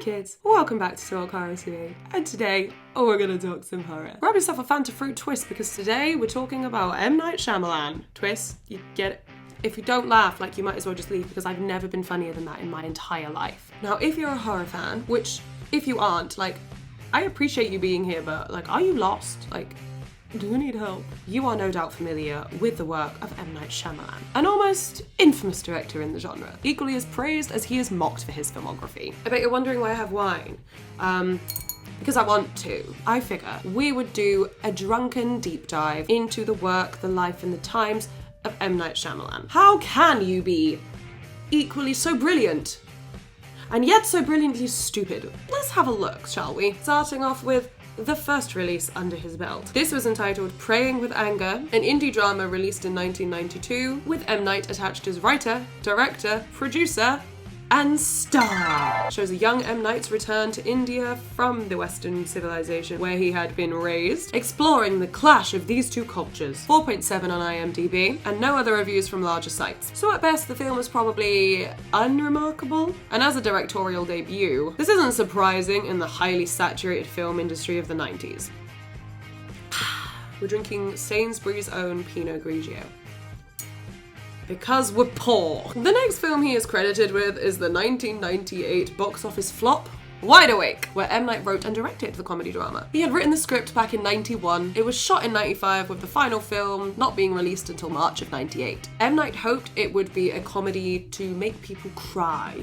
kids, welcome back to Talk Horror TV, and today we're gonna talk some horror. Grab yourself a Fanta Fruit twist because today we're talking about M. Night Shyamalan. Twist, you get it? If you don't laugh, like, you might as well just leave because I've never been funnier than that in my entire life. Now, if you're a horror fan, which if you aren't, like, I appreciate you being here, but like, are you lost? Like, do you need help? You are no doubt familiar with the work of M. Night Shyamalan, an almost infamous director in the genre, equally as praised as he is mocked for his filmography. I bet you're wondering why I have wine. Because I want to. I figure we would do a drunken deep dive into the work, the life, and the times of M. Night Shyamalan. How can you be equally so brilliant and yet so brilliantly stupid? Let's have a look, shall we? Starting off with the first release under his belt. This was entitled Praying with Anger, an indie drama released in 1992 with M. Night attached as writer, director, producer, and star. Shows a young M. Night's return to India from the Western civilization where he had been raised, exploring the clash of these two cultures. 4.7 on IMDb, and no other reviews from larger sites. So at best, the film was probably unremarkable. And as a directorial debut, this isn't surprising in the highly saturated film industry of the 90s. We're drinking Sainsbury's own Pinot Grigio. Because we're poor. The next film he is credited with is the 1998 box office flop, Wide Awake, where M. Night wrote and directed the comedy drama. He had written the script back in 91, it was shot in 95 with the final film not being released until March of 98. M. Night hoped it would be a comedy to make people cry.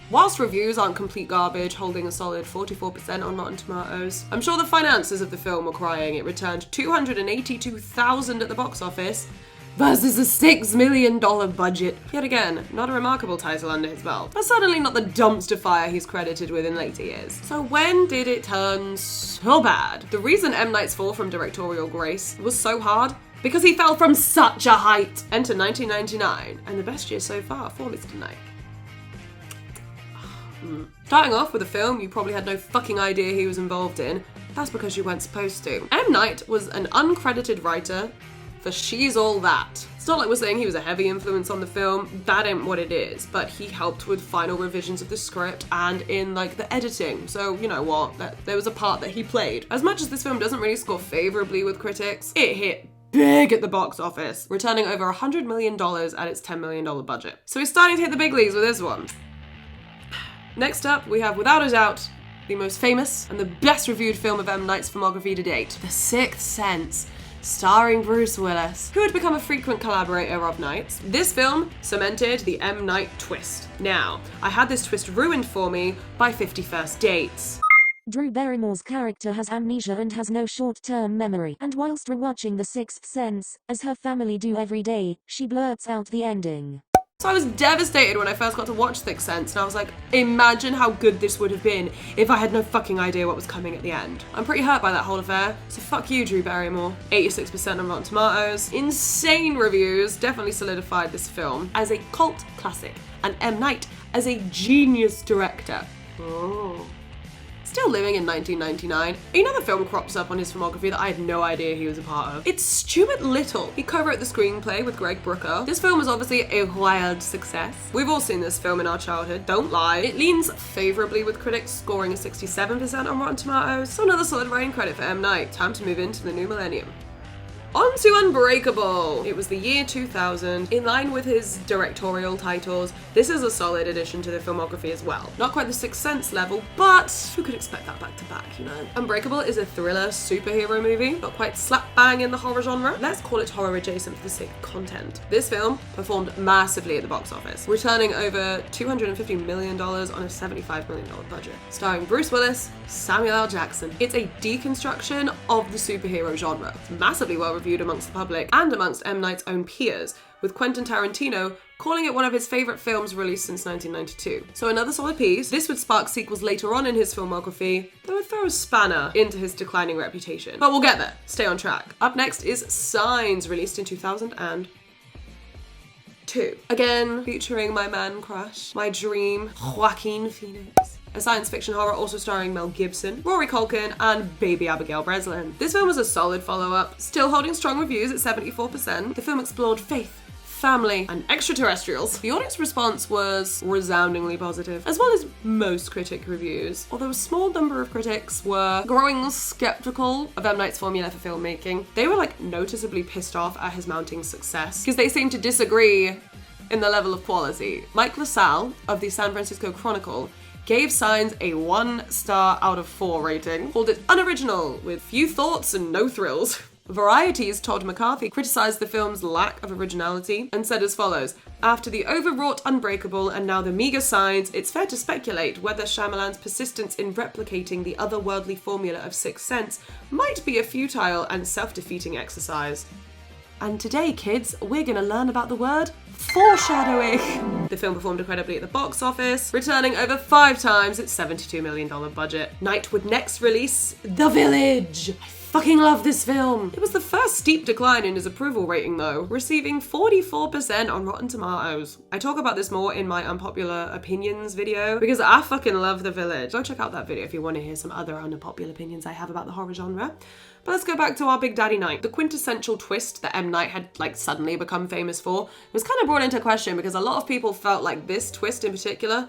Whilst reviews aren't complete garbage, holding a solid 44% on Rotten Tomatoes, I'm sure the finances of the film were crying. It returned $282,000 at the box office, versus a $6 million budget. Yet again, not a remarkable title under his belt, but certainly not the dumpster fire he's credited with in later years. So when did it turn so bad? The reason M. Night's fall from directorial grace was so hard because he fell from such a height. Enter 1999, and the best year so far for Mr. Night. Starting off with a film you probably had no fucking idea he was involved in, that's because you weren't supposed to. M. Night was an uncredited writer for She's All That. It's not like we're saying he was a heavy influence on the film, that ain't what it is, but he helped with final revisions of the script and in like the editing, so you know what, there was a part that he played. As much as this film doesn't really score favourably with critics, it hit big at the box office, returning over $100 million at its $10 million budget. So he's starting to hit the big leagues with this one. Next up, we have, without a doubt, the most famous and the best reviewed film of M. Night's filmography to date, The Sixth Sense, starring Bruce Willis, who had become a frequent collaborator of Night's. This film cemented the M. Night twist. Now, I had this twist ruined for me by 50 First Dates. Drew Barrymore's character has amnesia and has no short-term memory, and whilst rewatching The Sixth Sense, as her family do every day, she blurts out the ending. So I was devastated when I first got to watch Sixth Sense, and I was like, imagine how good this would have been if I had no fucking idea what was coming at the end. I'm pretty hurt by that whole affair, so fuck you, Drew Barrymore. 86% on Rotten Tomatoes. Insane reviews definitely solidified this film as a cult classic, and M. Night as a genius director. Oh. Still living in 1999, another film crops up on his filmography that I had no idea he was a part of. It's Stuart Little. He co-wrote the screenplay with Greg Brooker. This film was obviously a wild success. We've all seen this film in our childhood, don't lie. It leans favourably with critics, scoring a 67% on Rotten Tomatoes. So another solid writing credit for M. Night. Time to move into the new millennium. On to Unbreakable! It was the year 2000. In line with his directorial titles, this is a solid addition to the filmography as well. Not quite the Sixth Sense level, but who could expect that back to back, you know? Unbreakable is a thriller superhero movie, not quite slap bang in the horror genre. Let's call it horror adjacent for the sake of content. This film performed massively at the box office, returning over $250 million on a $75 million budget. Starring Bruce Willis, Samuel L. Jackson. It's a deconstruction of the superhero genre. It's massively well reviewed amongst the public and amongst M. Night's own peers, with Quentin Tarantino calling it one of his favourite films released since 1992. So another solid piece. This would spark sequels later on in his filmography that would throw a spanner into his declining reputation. But we'll get there. Stay on track. Up next is Signs, released in 2002. Again, featuring my man crush, my dream, Joaquin Phoenix. A science fiction horror also starring Mel Gibson, Rory Culkin, and baby Abigail Breslin. This film was a solid follow-up, still holding strong reviews at 74%. The film explored faith, family, and extraterrestrials. The audience response was resoundingly positive, as well as most critic reviews, although a small number of critics were growing skeptical of M. Night's formula for filmmaking. They were like noticeably pissed off at his mounting success, because they seemed to disagree in the level of quality. Mike LaSalle of the San Francisco Chronicle gave Signs a 1 star out of 4 rating, called it unoriginal, with few thoughts and no thrills. Variety's Todd McCarthy criticised the film's lack of originality and said as follows: after the overwrought Unbreakable and now the meagre Signs, it's fair to speculate whether Shyamalan's persistence in replicating the otherworldly formula of Sixth Sense might be a futile and self-defeating exercise. And today, kids, we're gonna learn about the word foreshadowing. The film performed incredibly at the box office, returning over 5 times its $72 million budget. Knight would next release The Village. I fucking love this film. It was the first steep decline in his approval rating though, receiving 44% on Rotten Tomatoes. I talk about this more in my unpopular opinions video because I fucking love The Village. Go check out that video if you want to hear some other unpopular opinions I have about the horror genre. But let's go back to our Big Daddy Knight. The quintessential twist that M. Night had like suddenly become famous for was kind of brought into question because a lot of people felt like this twist in particular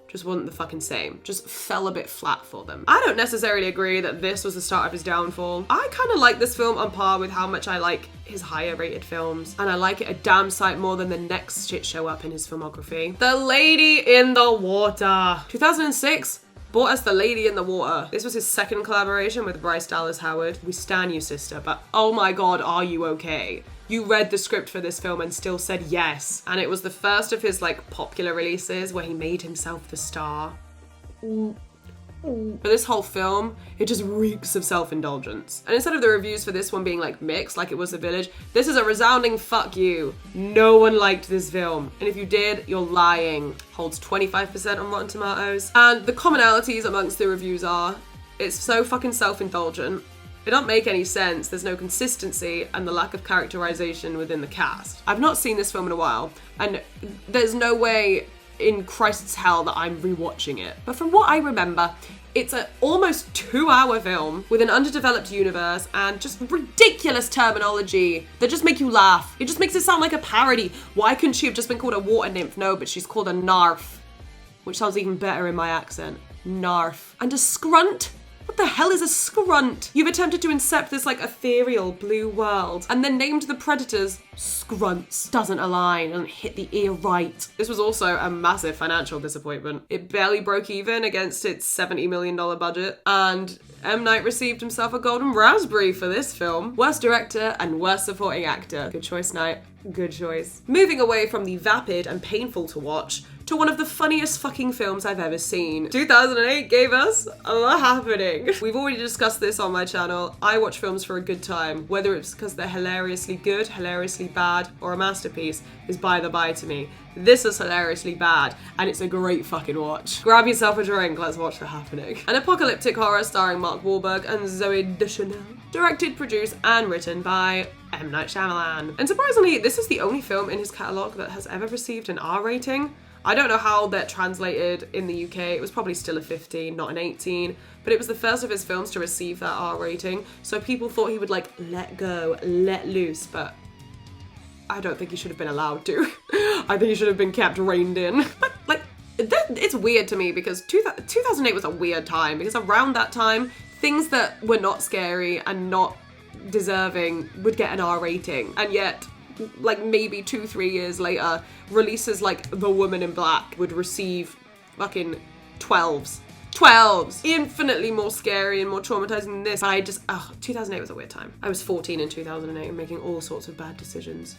just wasn't the fucking same. Just fell a bit flat for them. I don't necessarily agree that this was the start of his downfall. I kind of like this film on par with how much I like his higher rated films, and I like it a damn sight more than the next shit show up in his filmography. The Lady in the Water. 2006 brought us The Lady in the Water. This was his second collaboration with Bryce Dallas Howard. We stan you, sister, but oh my god, are you okay? You read the script for this film and still said yes. And it was the first of his like popular releases where he made himself the star. But this whole film, it just reeks of self-indulgence. And instead of the reviews for this one being like mixed, like it was The Village, this is a resounding fuck you. No one liked this film. And if you did, you're lying. Holds 25% on Rotten Tomatoes. And the commonalities amongst the reviews are, it's so fucking self-indulgent. It don't make any sense, there's no consistency, and the lack of characterization within the cast. I've not seen this film in a while, and there's no way in Christ's hell that I'm rewatching it. But from what I remember, it's an almost 2-hour film with an underdeveloped universe and just ridiculous terminology that just make you laugh. It just makes it sound like a parody. Why couldn't she have just been called a water nymph? No, but she's called a narf, which sounds even better in my accent. Narf. And a scrunt? What the hell is a scrunt? You've attempted to incept this like ethereal blue world and then named the predators scrunts. Doesn't align and hit the ear right. This was also a massive financial disappointment. It barely broke even against its $70 million budget, and M. Night received himself a Golden Raspberry for this film. Worst director and worst supporting actor. Good choice, Night. Good choice. Moving away from the vapid and painful to watch to one of the funniest fucking films I've ever seen. 2008 gave us The Happening. We've already discussed this on my channel. I watch films for a good time. Whether it's because they're hilariously good, hilariously bad, or a masterpiece is by the by to me. This is hilariously bad, and it's a great fucking watch. Grab yourself a drink, let's watch The Happening. An apocalyptic horror starring Mark Wahlberg and Zooey Deschanel. Directed, produced, and written by M. Night Shyamalan. And surprisingly, this is the only film in his catalogue that has ever received an R rating. I don't know how that translated in the UK. It was probably still a 15, not an 18, but it was the first of his films to receive that R rating. So people thought he would like let go, let loose, but I don't think he should have been allowed to. I think he should have been kept reined in. But like, it's weird to me because 2008 was a weird time because around that time, things that were not scary and not deserving would get an R rating. And yet, like maybe 2-3 years later, releases like The Woman in Black would receive fucking 12s. 12s! Infinitely more scary and more traumatizing than this. I just, 2008 was a weird time. I was 14 in 2008 and making all sorts of bad decisions.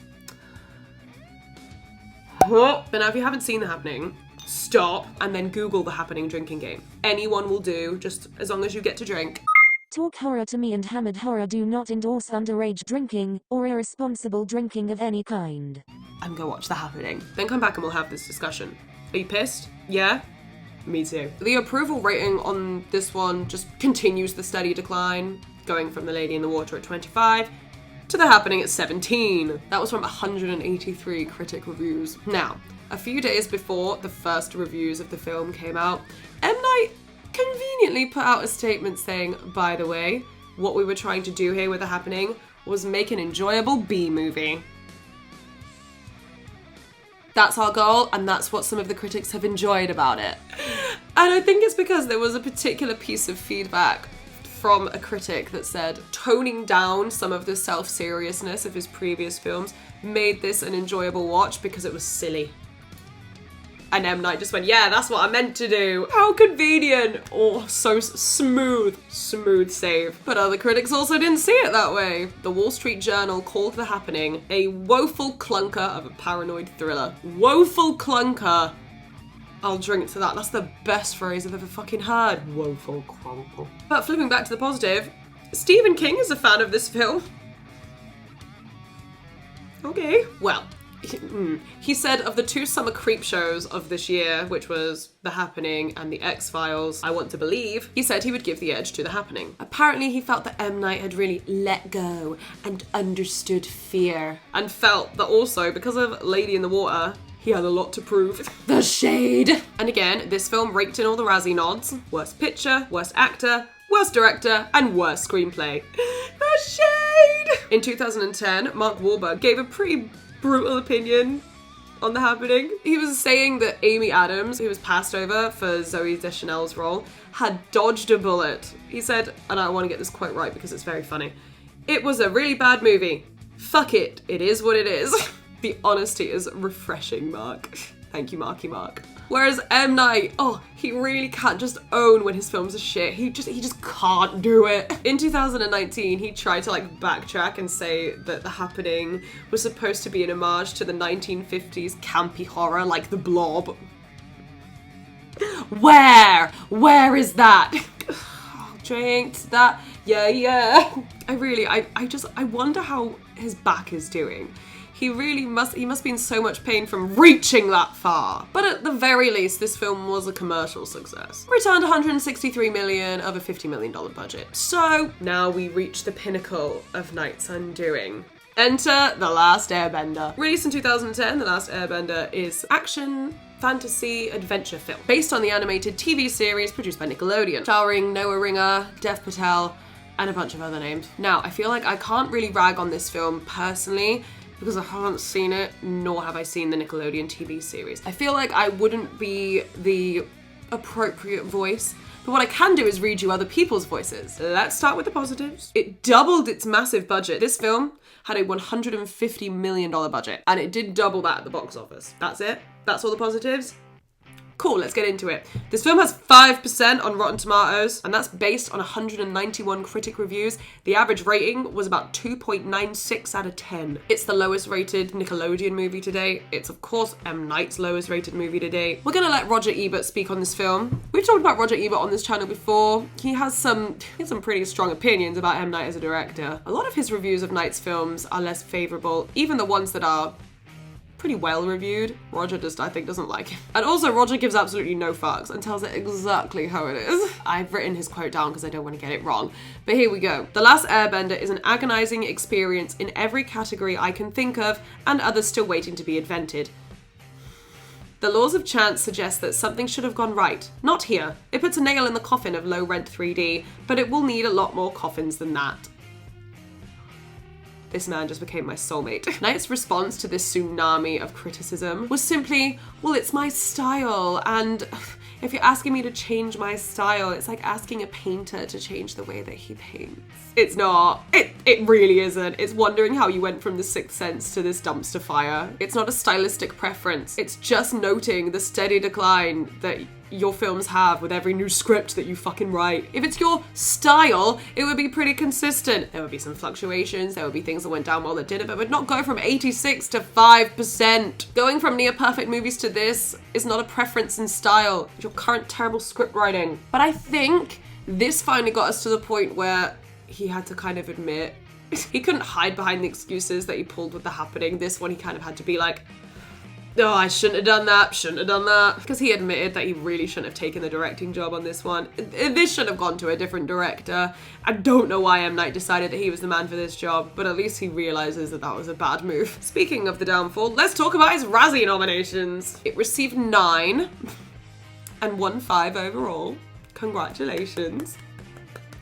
But now if you haven't seen The Happening, stop and then Google The Happening drinking game. Anyone will do, just as long as you get to drink. Talk Horror to Me and Hammered Horror do not endorse underage drinking or irresponsible drinking of any kind. And go watch The Happening. Then come back and we'll have this discussion. Are you pissed? Yeah? Me too. The approval rating on this one just continues the steady decline, going from The Lady in the Water at 25 to The Happening at 17. That was from 183 critic reviews. Now, a few days before the first reviews of the film came out, M. Night conveniently put out a statement saying, by the way, what we were trying to do here with The Happening was make an enjoyable B-movie. That's our goal, and that's what some of the critics have enjoyed about it. And I think it's because there was a particular piece of feedback from a critic that said toning down some of the self-seriousness of his previous films made this an enjoyable watch because it was silly. And M. Night just went, yeah, that's what I meant to do. How convenient. Oh, so smooth save. But other critics also didn't see it that way. The Wall Street Journal called The Happening a woeful clunker of a paranoid thriller. Woeful clunker. I'll drink to that. That's the best phrase I've ever fucking heard. Woeful clunker. But flipping back to the positive, Stephen King is a fan of this film. Okay. Well, he said of the two summer creep shows of this year, which was The Happening and The X-Files, I Want to Believe, he said he would give the edge to The Happening. Apparently he felt that M. Night had really let go and understood fear. And felt that also, because of Lady in the Water, he had a lot to prove. The shade! And again, this film raked in all the Razzie nods. Worst picture, worst actor, worst director, and worst screenplay. The shade! In 2010, Mark Wahlberg gave a pretty brutal opinion on The Happening. He was saying that Amy Adams, who was passed over for Zooey Deschanel's role, had dodged a bullet. He said, and I want to get this quote right because it's very funny, "It was a really bad movie. Fuck it, it is what it is." The honesty is refreshing, Mark. Thank you, Marky Mark. Whereas M. Night, oh, he really can't just own when his films are shit. He just can't do it. In 2019, he tried to backtrack and say that The Happening was supposed to be an homage to the 1950s campy horror like The Blob. Where is that? I'll drink to that. Yeah. I wonder how his back is doing. He must be in so much pain from reaching that far. But at the very least, this film was a commercial success. Returned $163 million of a $50 million budget. So now we reach the pinnacle of Night's undoing. Enter The Last Airbender. Released in 2010, The Last Airbender is action, fantasy, adventure film based on the animated TV series produced by Nickelodeon, starring Noah Ringer, Dev Patel, and a bunch of other names. Now, I feel like I can't really rag on this film personally, because I haven't seen it, nor have I seen the Nickelodeon TV series. I feel like I wouldn't be the appropriate voice, but what I can do is read you other people's voices. Let's start with the positives. It doubled its massive budget. This film had a $150 million budget, and it did double that at the box office. That's it? That's all the positives? Cool, let's get into it. This film has 5% on Rotten Tomatoes, and that's based on 191 critic reviews. The average rating was about 2.96 out of 10. It's the lowest rated Nickelodeon movie to date. It's, of course, M. Night's lowest rated movie to date. We're gonna let Roger Ebert speak on this film. We've talked about Roger Ebert on this channel before. He has some pretty strong opinions about M. Night as a director. A lot of his reviews of Night's films are less favourable, even the ones that are pretty well reviewed. Roger just, I think, doesn't like it. And also, Roger gives absolutely no fucks and tells it exactly how it is. I've written his quote down because I don't want to get it wrong. But here we go. The Last Airbender is an agonizing experience in every category I can think of, and others still waiting to be invented. The laws of chance suggest that something should have gone right. Not here. It puts a nail in the coffin of low-rent 3D, but it will need a lot more coffins than that. This man just became my soulmate. Night's response to this tsunami of criticism was simply, well, it's my style, and if you're asking me to change my style, it's like asking a painter to change the way that he paints. It's not. It really isn't. It's wondering how you went from The Sixth Sense to this dumpster fire. It's not a stylistic preference. It's just noting the steady decline that your films have with every new script that you fucking write. If it's your style, it would be pretty consistent. There would be some fluctuations, there would be things that went down well that didn't, but would not go from 86 to 5%. Going from near perfect movies to this is not a preference in style. It's your current terrible script writing. But I think this finally got us to the point where he had to kind of admit, he couldn't hide behind the excuses that he pulled with The Happening. This one he kind of had to be like, oh, I shouldn't have done that. Because he admitted that he really shouldn't have taken the directing job on this one. This should have gone to a different director. I don't know why M. Night decided that he was the man for this job, but at least he realizes that that was a bad move. Speaking of the downfall, let's talk about his Razzie nominations. It received 9 and won 5 overall. Congratulations.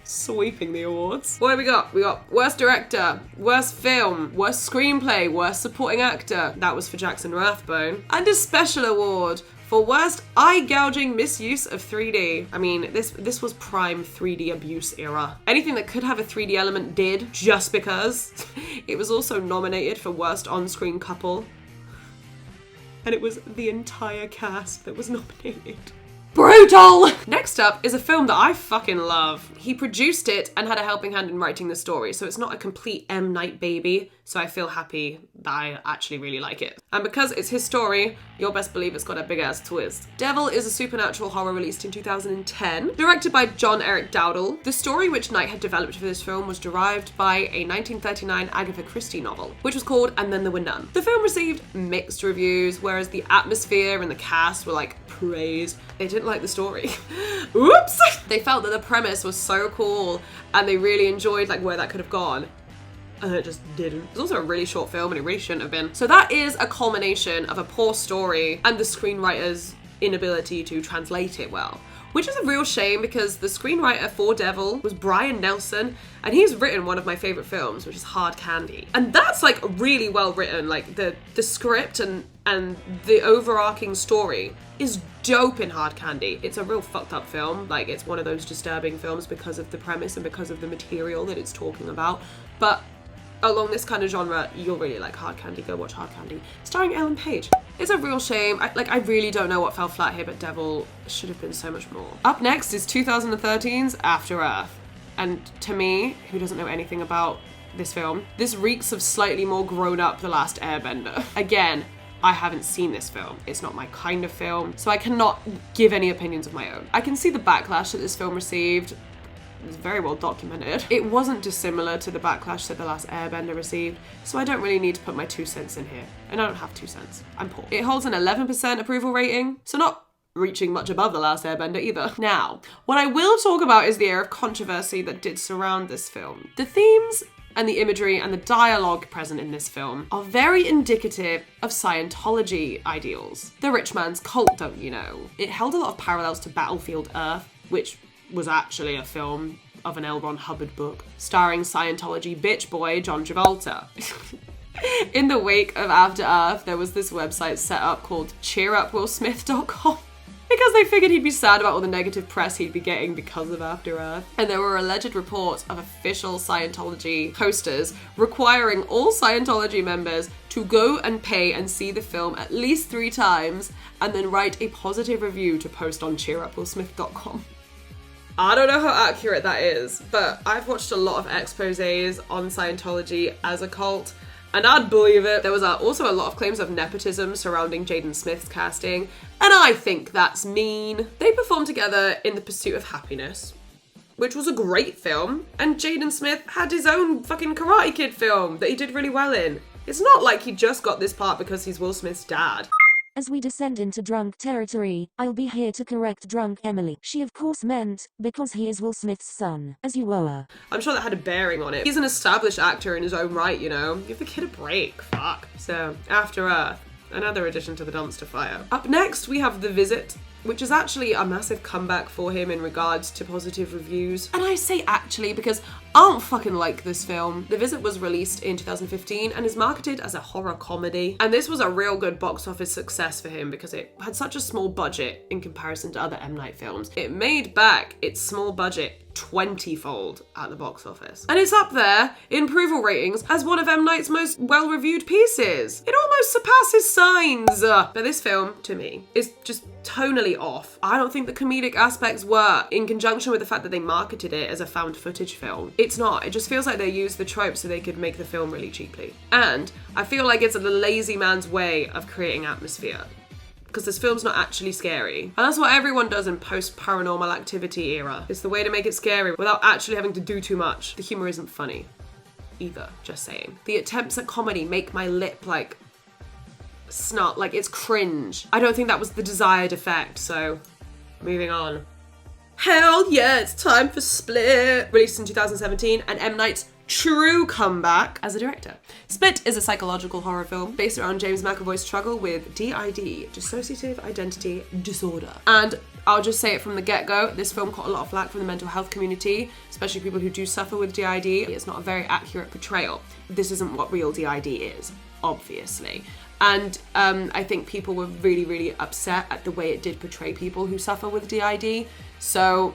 Sweeping the awards. What have we got? We got worst director, worst film, worst screenplay, worst supporting actor. That was for Jackson Rathbone. And a special award for worst eye-gouging misuse of 3D. I mean, this was prime 3D abuse era. Anything that could have a 3D element did, just because. It was also nominated for worst on-screen couple. And it was the entire cast that was nominated. Brutal! Next up is a film that I fucking love. He produced it and had a helping hand in writing the story, so it's not a complete M. Night baby, so I feel happy that I actually really like it. And because it's his story, you'll best believe it's got a big-ass twist. Devil is a supernatural horror released in 2010, directed by John Eric Dowdle. The story which Knight had developed for this film was derived by a 1939 Agatha Christie novel, which was called And Then There Were None. The film received mixed reviews, whereas the atmosphere and the cast were like praised. They didn't like the story. Oops! They felt that the premise was so cool and they really enjoyed like where that could have gone. And it just didn't. It was also a really short film and it really shouldn't have been. So that is a culmination of a poor story and the screenwriter's inability to translate it well. Which is a real shame because the screenwriter for Devil was Brian Nelson and he's written one of my favourite films, which is Hard Candy. And that's like really well written. Like the script and the overarching story is dope in Hard Candy. It's a real fucked up film. Like it's one of those disturbing films because of the premise and because of the material that it's talking about. But along this kind of genre, you'll really like Hard Candy. Go watch Hard Candy. Starring Ellen Page. It's a real shame. I really don't know what fell flat here, but Devil should have been so much more. Up next is 2013's After Earth. And to me, who doesn't know anything about this film, this reeks of slightly more grown up The Last Airbender. Again, I haven't seen this film. It's not my kind of film, so I cannot give any opinions of my own. I can see the backlash that this film received. It's very well documented. It wasn't dissimilar to the backlash that The Last Airbender received, so I don't really need to put my 2 cents in here. And I don't have 2 cents. I'm poor. It holds an 11% approval rating, so not reaching much above The Last Airbender either. Now, what I will talk about is the air of controversy that did surround this film. The themes and the imagery and the dialogue present in this film are very indicative of Scientology ideals. The rich man's cult, don't you know? It held a lot of parallels to Battlefield Earth, which was actually a film of an L. Ron Hubbard book, starring Scientology bitch boy John Travolta. In the wake of After Earth, there was this website set up called cheerupwillsmith.com. Because they figured he'd be sad about all the negative press he'd be getting because of After Earth. And there were alleged reports of official Scientology posters requiring all Scientology members to go and pay and see the film at least 3 times and then write a positive review to post on cheerupwillsmith.com. I don't know how accurate that is, but I've watched a lot of exposés on Scientology as a cult, and I'd believe it. There was also a lot of claims of nepotism surrounding Jaden Smith's casting, and I think that's mean. They performed together in The Pursuit of Happiness, which was a great film, and Jaden Smith had his own fucking Karate Kid film that he did really well in. It's not like he just got this part because he's Will Smith's dad. As we descend into drunk territory, I'll be here to correct drunk Emily. She of course meant, because he is Will Smith's son, as you were. I'm sure that had a bearing on it. He's an established actor in his own right, you know? Give the kid a break, fuck. So, After Earth, another addition to the dumpster fire. Up next, we have The Visit, which is actually a massive comeback for him in regards to positive reviews. And I say actually because I don't fucking like this film. The Visit was released in 2015 and is marketed as a horror comedy. And this was a real good box office success for him because it had such a small budget in comparison to other M. Night films. It made back its small budget 20-fold at the box office. And it's up there in approval ratings as one of M. Night's most well-reviewed pieces. It almost surpasses Signs. But this film, to me, is just tonally off. I don't think the comedic aspects work in conjunction with the fact that they marketed it as a found footage film. It's not. It just feels like they used the trope so they could make the film really cheaply. And I feel like it's the lazy man's way of creating atmosphere. Because this film's not actually scary. And that's what everyone does in post-paranormal activity era. It's the way to make it scary without actually having to do too much. The humor isn't funny either, just saying. The attempts at comedy make my lip like snot, like it's cringe. I don't think that was the desired effect, so moving on. Hell yeah, it's time for Split! Released in 2017 and M. Night's true comeback as a director. Split is a psychological horror film based around James McAvoy's struggle with DID, dissociative identity disorder. And I'll just say it from the get-go, this film caught a lot of flack from the mental health community, especially people who do suffer with DID. It's not a very accurate portrayal. This isn't what real DID is, obviously. And I think people were really, really upset at the way it did portray people who suffer with DID. So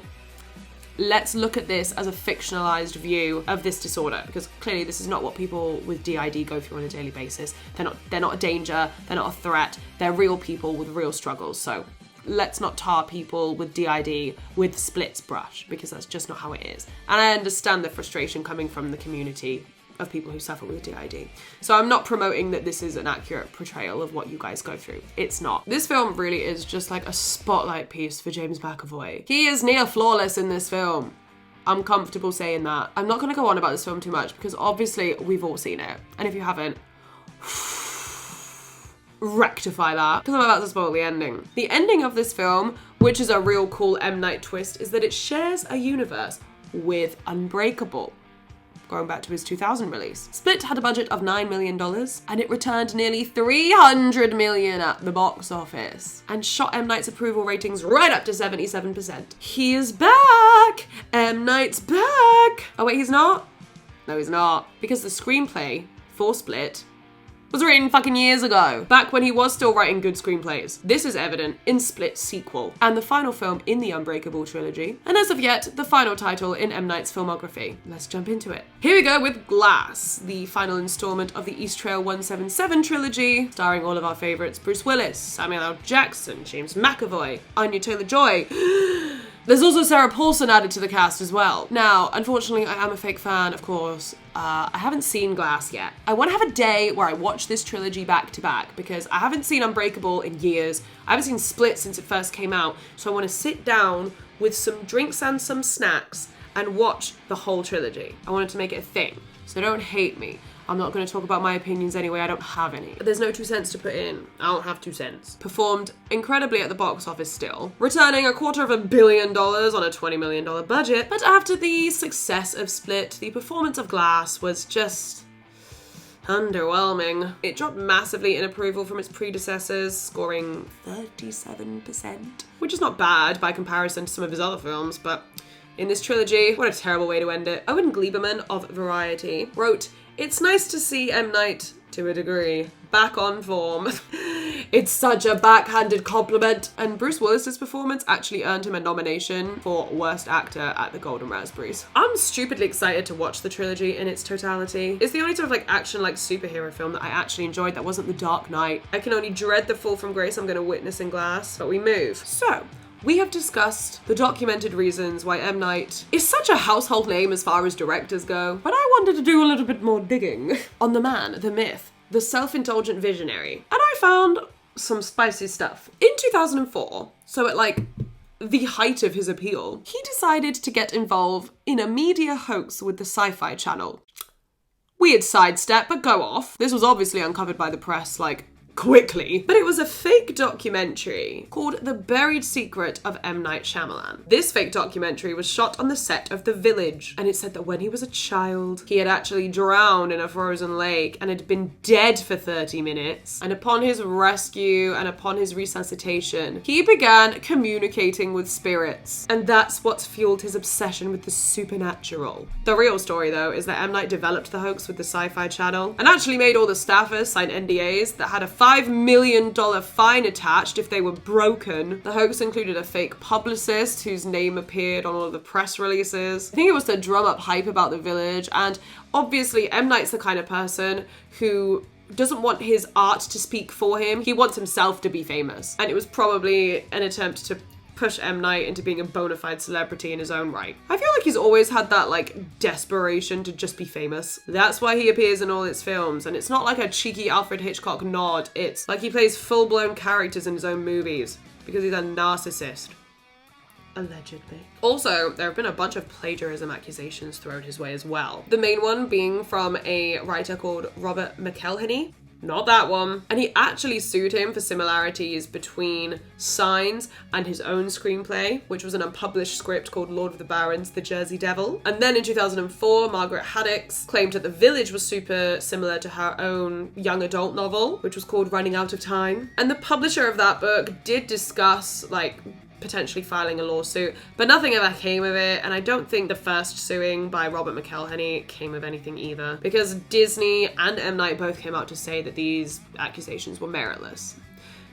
let's look at this as a fictionalized view of this disorder, because clearly this is not what people with DID go through on a daily basis. They're not a danger, they're not a threat, they're real people with real struggles. So let's not tar people with DID with Split's brush, because that's just not how it is. And I understand the frustration coming from the community of people who suffer with DID. So I'm not promoting that this is an accurate portrayal of what you guys go through. It's not. This film really is just like a spotlight piece for James McAvoy. He is near flawless in this film. I'm comfortable saying that. I'm not going to go on about this film too much because obviously we've all seen it. And if you haven't, rectify that, because I'm about to spoil the ending. The ending of this film, which is a real cool M. Night twist, is that it shares a universe with Unbreakable, going back to his 2000 release. Split had a budget of $9 million and it returned nearly $300 million at the box office and shot M. Night's approval ratings right up to 77%. He is back! M. Night's back! Oh wait, he's not? No, he's not. Because the screenplay for Split was written fucking years ago, back when he was still writing good screenplays. This is evident in Split's sequel, and the final film in the Unbreakable trilogy, and as of yet, the final title in M. Night's filmography. Let's jump into it. Here we go with Glass, the final installment of the East Trail 177 trilogy, starring all of our favourites: Bruce Willis, Samuel L. Jackson, James McAvoy, Anya Taylor-Joy. There's also Sarah Paulson added to the cast as well. Now, unfortunately, I am a fake fan, of course. I haven't seen Glass yet. I want to have a day where I watch this trilogy back to back because I haven't seen Unbreakable in years. I haven't seen Split since it first came out. So I want to sit down with some drinks and some snacks and watch the whole trilogy. I wanted to make it a thing. So don't hate me. I'm not going to talk about my opinions anyway, I don't have any. There's no 2 cents to put in. I don't have 2 cents. Performed incredibly at the box office still, returning $250 million on a $20 million budget. But after the success of Split, the performance of Glass was just underwhelming. It dropped massively in approval from its predecessors, scoring 37%, which is not bad by comparison to some of his other films, but in this trilogy, what a terrible way to end it. Owen Gleiberman of Variety wrote, "It's nice to see M. Night, to a degree, back on form. It's such a backhanded compliment." And Bruce Willis's performance actually earned him a nomination for Worst Actor at the Golden Raspberries. I'm stupidly excited to watch the trilogy in its totality. It's the only sort of action superhero film that I actually enjoyed that wasn't The Dark Knight. I can only dread the fall from grace I'm going to witness in Glass, but we move. So, we have discussed the documented reasons why M. Night is such a household name as far as directors go, but I wanted to do a little bit more digging on the man, the myth, the self-indulgent visionary, and I found some spicy stuff. In 2004, so at the height of his appeal, he decided to get involved in a media hoax with the Sci-Fi Channel. Weird sidestep, but go off. This was obviously uncovered by the press, quickly. But it was a fake documentary called The Buried Secret of M. Night Shyamalan. This fake documentary was shot on the set of The Village, and it said that when he was a child, he had actually drowned in a frozen lake and had been dead for 30 minutes. And upon his rescue and upon his resuscitation, he began communicating with spirits. And that's what's fueled his obsession with the supernatural. The real story, though, is that M. Night developed the hoax with the Sci-Fi Channel and actually made all the staffers sign NDAs that had a $5 million fine attached if they were broken. The hoax included a fake publicist whose name appeared on all of the press releases. I think it was to drum up hype about The Village, and obviously M. Night's the kind of person who doesn't want his art to speak for him. He wants himself to be famous, and it was probably an attempt to push M. Night into being a bona fide celebrity in his own right. I feel like he's always had that desperation to just be famous. That's why he appears in all his films, and it's not like a cheeky Alfred Hitchcock nod. It's like he plays full-blown characters in his own movies because he's a narcissist. Allegedly. Also, there have been a bunch of plagiarism accusations thrown his way as well. The main one being from a writer called Robert McElhenney. not that one. And he actually sued him for similarities between Signs and his own screenplay, which was an unpublished script called Lord of the Barons, The Jersey Devil. And then in 2004, Margaret Haddix claimed that The Village was super similar to her own young adult novel, which was called Running Out of Time. And the publisher of that book did discuss, like, potentially filing a lawsuit, but nothing ever came of it, and I don't think the first suing by Robert McElhenney came of anything either, because Disney and M. Night both came out to say that these accusations were meritless.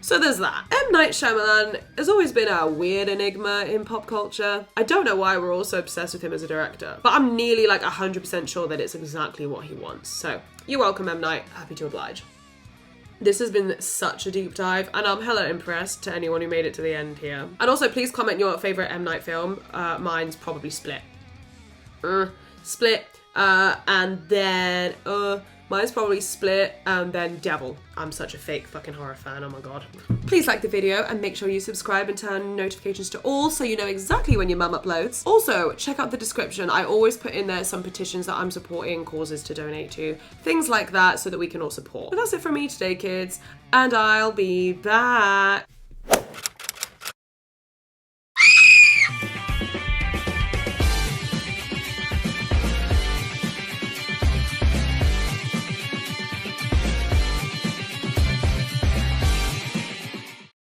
So there's that. M. Night Shyamalan has always been a weird enigma in pop culture. I don't know why we're all so obsessed with him as a director, but I'm nearly like 100% sure that it's exactly what he wants. So you're welcome, M. Night. Happy to oblige. This has been such a deep dive, and I'm hella impressed to anyone who made it to the end here. And also, please comment your favourite M. Night film. Mine's probably Split. Split. And then, mine's probably Split, and then Devil. I'm such a fake fucking horror fan, oh my god. Please like the video and make sure you subscribe and turn notifications to all so you know exactly when your mum uploads. Also, check out the description. I always put in there some petitions that I'm supporting, causes to donate to, things like that so that we can all support. But that's it from me today, kids, and I'll be back.